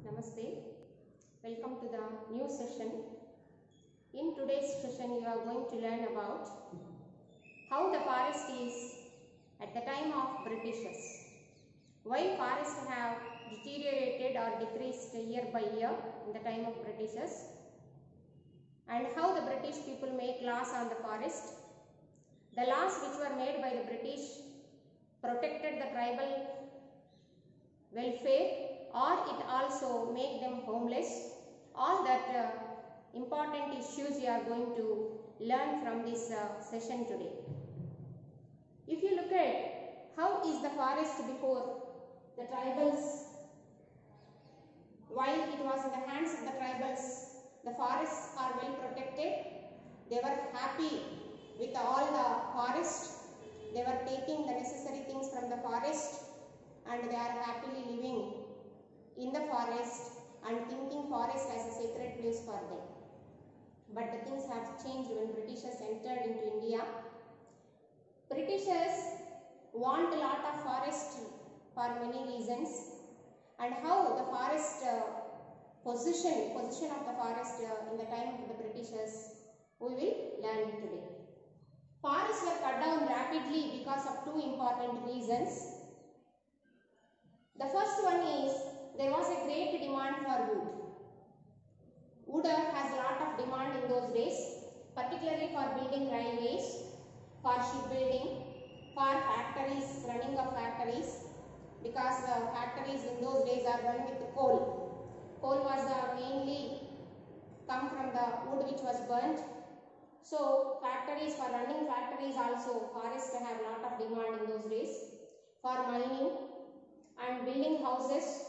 Namaste. Welcome to the new session. In today's session, you are going to learn about how the forest is at the time of Britishers. Why forests have deteriorated or decreased year by year in the time of Britishers, and how the British people make laws on the forest. The laws which were made by the British protected the tribal welfare, or it also make them homeless. All that important issues you are going to learn from this session today. If you look at how is the forest before the tribals, while it was in the hands of the tribals, the forests are well protected. They were happy with all the forest. They were taking the necessary things from the forest, and they are happily living in the forest and thinking forest as a sacred place for them. But the things have changed when Britishers entered into India. Britishers want a lot of forest for many reasons, and how the forest position of the forest in the time of the Britishers we will learn today. Forests were cut down rapidly because of two important reasons. The first one is there was a great demand for wood. Wood has a lot of demand in those days, particularly for building railways, for shipbuilding, for factories, running of factories, because the factories in those days are run with coal. Coal was mainly come from the wood which was burnt. So factories, for running factories also, forests have a lot of demand in those days. For mining and building houses,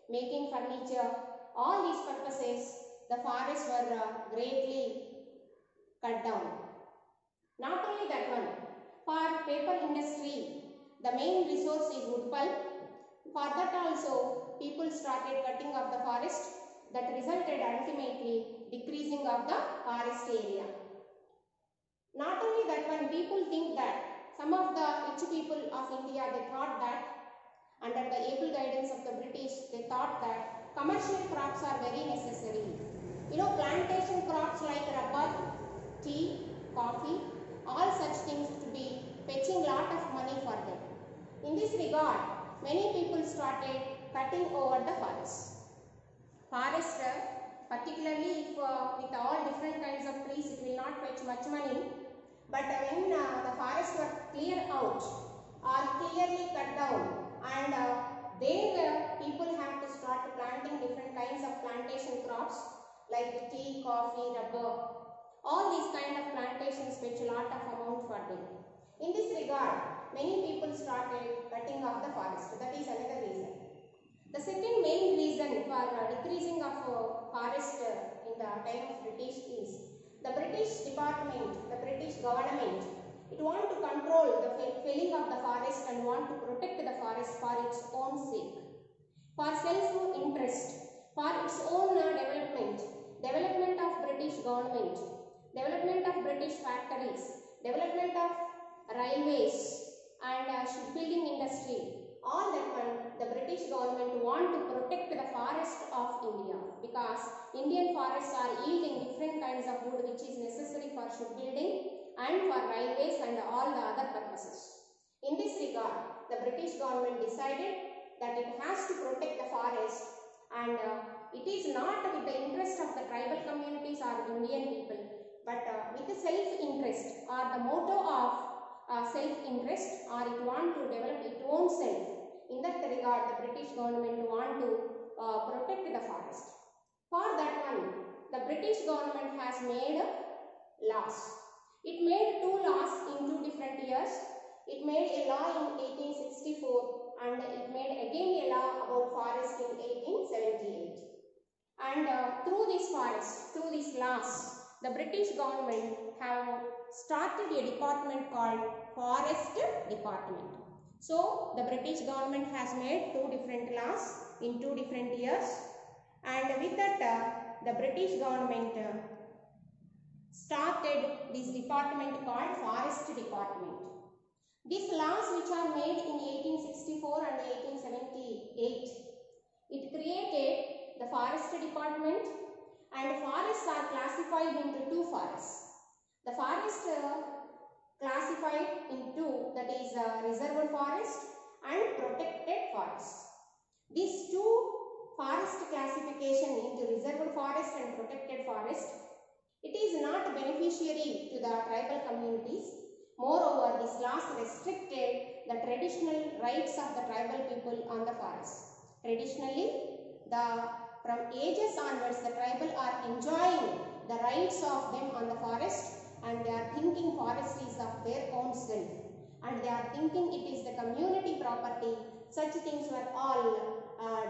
making furniture, all these purposes, the forests were greatly cut down. Not only that one, for paper industry, the main resource is wood pulp. For that also, people started cutting off the forest. That resulted ultimately decreasing of the forest area. Not only that one, people think that some of the rich people of India, they thought that under the able guidance of the British, they thought that commercial crops are very necessary. You know, plantation crops like rubber, tea, coffee, all such things to be fetching lot of money for them. In this regard, many people started cutting over the forest. Forest, particularly if with all different kinds of trees, it will not fetch much money. But when the forests were cleared out or clearly cut down, and there people have to start planting different kinds of plantation crops like tea, coffee, rubber. All these kind of plantations fetch a lot of amount for them. In this regard, many people started cutting off the forest. That is another reason. The second main reason for decreasing of forest in the time of British is the British department, the British government, it want to control the felling of the forest and want to protect the forest for its own sake, for self-interest, for its own development of British government, development of British factories, development of railways and shipbuilding industry. All that one, the British government want to protect the forest of India, because Indian forests are yielding different kinds of wood which is necessary for shipbuilding and for railways and all the other purposes. In this regard, the British government decided that it has to protect the forest, and it is not with the interest of the tribal communities or Indian people, but with the self-interest or the motto of self-interest, or it want to develop its own self. In that regard, the British government want to protect the forest. For that one, the British government has made laws. It made two laws in two different years. It made a law in 1864 and it made again a law about forest in 1878. And through this forest, through these laws, the British government have started a department called Forest Department. So, the British government has made two different laws in two different years, and with that the British government started this department called Forest Department. These laws which are made in 1864 and 1878, it created the forest department, and forests are classified into two forests. The forest classified into, that is reserved forest and protected forest. These two forest classification into reserved forest and protected forest, it is not beneficiary to the tribal communities. Moreover, these laws restricted the traditional rights of the tribal people on the forest. Traditionally, from ages onwards, the tribal are enjoying the rights of them on the forest, and they are thinking forest is of their own self, and they are thinking it is the community property. Such things were all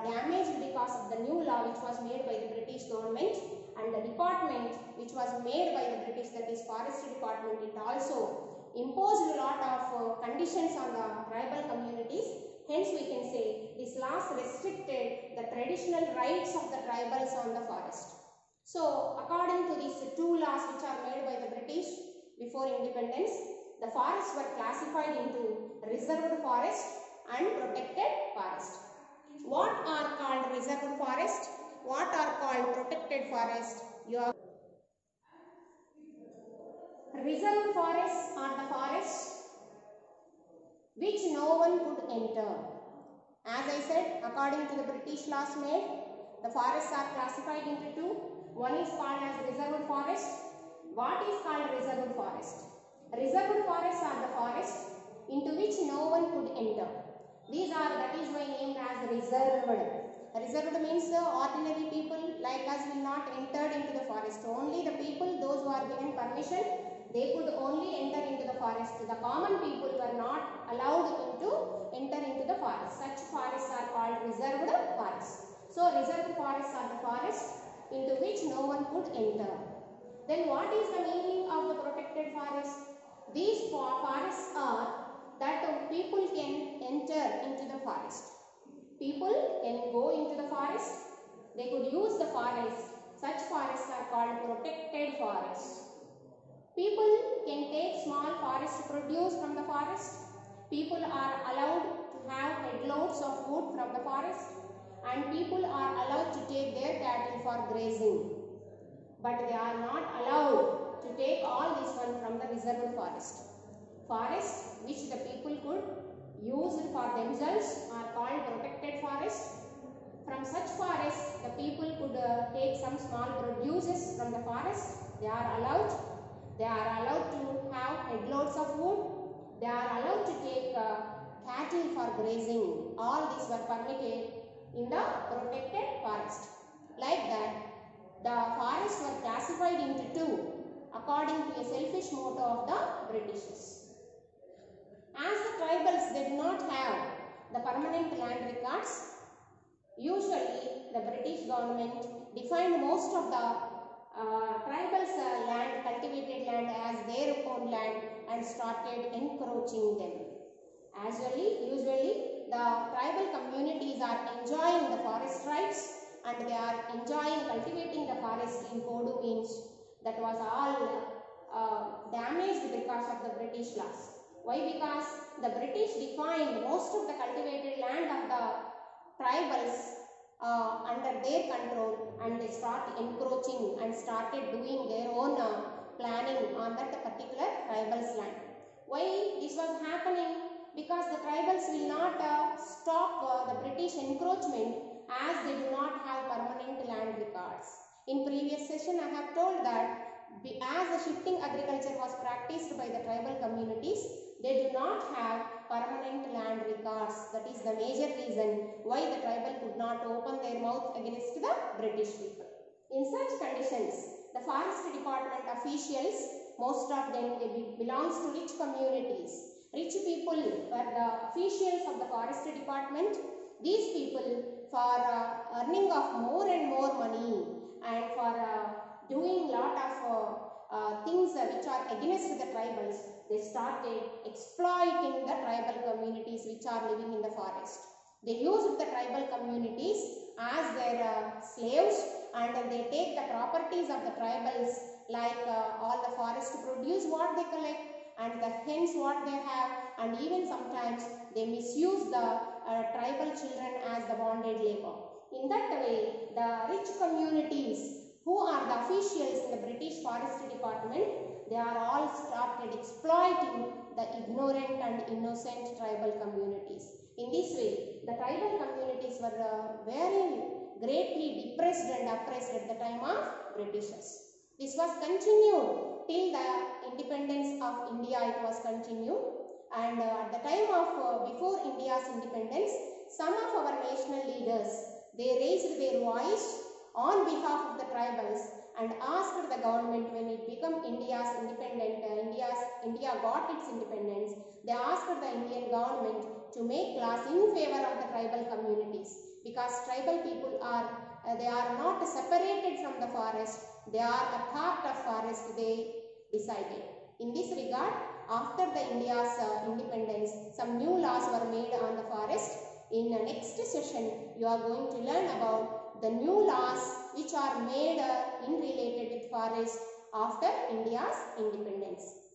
damaged because of the new law which was made by the British government, and the department which was made by the British, that is forestry department, it also imposed a lot of conditions on the tribal communities. Hence we can say these laws restricted the traditional rights of the tribals on the forest. So according to these two laws which are made by the British before independence, the forests were classified into reserved forest and protected forest. What are called reserved forest? What are called protected forest? Reserved forests are the forests which no one could enter. As I said, according to the British laws made, the forests are classified into two. One is called as reserved forest. What is called reserved forest? Reserved forests are the forests into which no one could enter. That is why named as reserved. Reserved means the ordinary people like us will not enter into the forest. Only the people, those who are given permission, they could only enter into the forest. The common people were not allowed to enter into the forest. Such forests are called reserved forests. So reserved forests are the forests into which no one could enter. Then what is the meaning of the protected forest? These forests are that people can enter into the forest. People can go into the forest. They could use the forest. Such forests are called protected forests. People can take small forest produce from the forest. People are allowed to have headloads of wood from the forest, and people are allowed to take their cattle for grazing. But they are not allowed to take all this one from the reserved forest. Forests which the people could use for themselves are called protected forests. From such forests, the people could take some small produces from the forest. They are allowed to have headloads of wood. They are allowed to take cattle for grazing. All these were permitted in the protected forest. Like that, the forests were classified into two according to a selfish motto of the Britishers. As the tribals, they do not have the permanent land records, usually the British government defined most of the tribals' land, cultivated land, as their own land and started encroaching them. Usually the tribal communities are enjoying the forest rights, and they are enjoying cultivating the forest in Kodu means. That was all damaged because of the British laws. Why? Because the British defined most of the cultivated land of the tribals under their control, and they started encroaching and started doing their own planning on that particular tribals land. Why this was happening? Because the tribals will not stop the British encroachment, as they do not have permanent land records. In previous session I have told that as the shifting agriculture was practiced by the tribal communities, they do not have permanent land records. That is the major reason why the tribal could not open their mouth against the British people. In such conditions, the forest department officials, most of them belongs to rich communities. Rich people were the officials of the forest department. These people, for earning of more and more money and for doing lot of things which are against the tribals, they started exploiting the tribal communities which are living in the forest. They used the tribal communities as their slaves, and they take the properties of the tribals, like all the forest produce what they collect, and the hens what they have, and even sometimes they misuse the tribal children as the bonded labor. In that way, the rich communities who are the officials in the British Forestry Department, they are all started exploiting the ignorant and innocent tribal communities. In this way, the tribal communities were very greatly depressed and oppressed at the time of Britishers. This was continued till the independence of India. It was continued, and at the time of before India's independence, some of our national leaders, they raised their voice on behalf of the tribals and asked the government, when it became India's independent, India got its independence, they asked the Indian government to make laws in favor of the tribal communities, because tribal people are, they are not separated from the forest, they are a part of forest, they decided. In this regard, after the India's independence, some new laws were made on the forest. In the next session, you are going to learn about the new laws which are made in related with forest after India's independence.